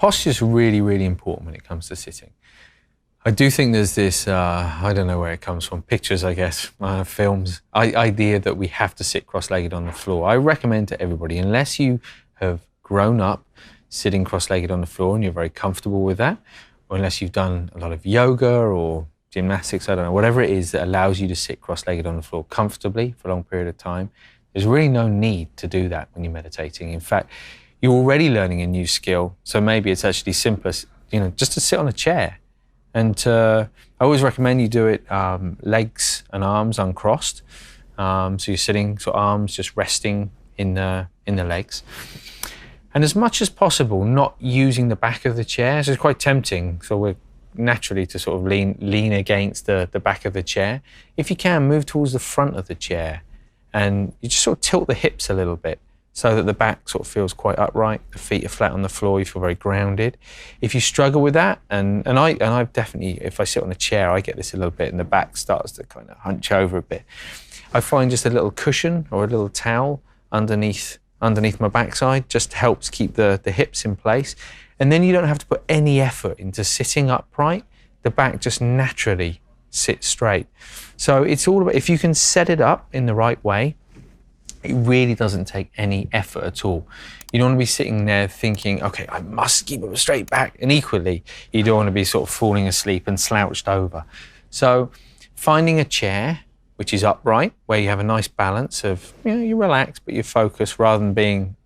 Posture is really, really important when it comes to sitting. I do think there's this, I don't know where it comes from, pictures, I guess, films, idea that we have to sit cross-legged on the floor. I recommend to everybody, unless you have grown up sitting cross-legged on the floor and you're very comfortable with that, or unless you've done a lot of yoga or gymnastics, I don't know, whatever it is that allows you to sit cross-legged on the floor comfortably for a long period of time, there's really no need to do that when you're meditating. In fact, you're already learning a new skill, so maybe it's actually simplest, just to sit on a chair. And I always recommend you do it legs and arms uncrossed. So you're sitting, so arms just resting in the legs. And as much as possible, not using the back of the chair. So it's quite tempting. So we're naturally to sort of lean against the back of the chair. If you can, move towards the front of the chair. And you just sort of tilt the hips a little bit, so that the back sort of feels quite upright, the feet are flat on the floor, you feel very grounded. If you struggle with that, and I've definitely, if I sit on a chair, I get this a little bit and the back starts to kind of hunch over a bit. I find just a little cushion or a little towel underneath my backside just helps keep the hips in place. And then you don't have to put any effort into sitting upright. The back just naturally sits straight. So it's all about, if you can set it up in the right way, it really doesn't take any effort at all. You don't want to be sitting there thinking, okay, I must keep a straight back. And equally, you don't want to be sort of falling asleep and slouched over. So finding a chair which is upright, where you have a nice balance of, you're relaxed, but you're focused rather than being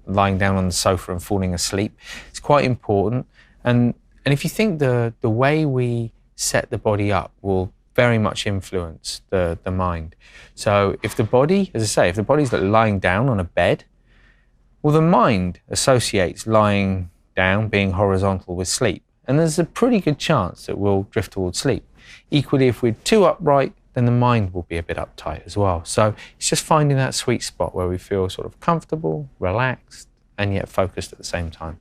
lying down on the sofa and falling asleep. It's quite important. And if you think the way we set the body up will very much influence the mind. So if the body, as I say, if the body's like lying down on a bed, well, the mind associates lying down, being horizontal, with sleep. And there's a pretty good chance that we'll drift towards sleep. Equally, if we're too upright, then the mind will be a bit uptight as well. So it's just finding that sweet spot where we feel sort of comfortable, relaxed, and yet focused at the same time.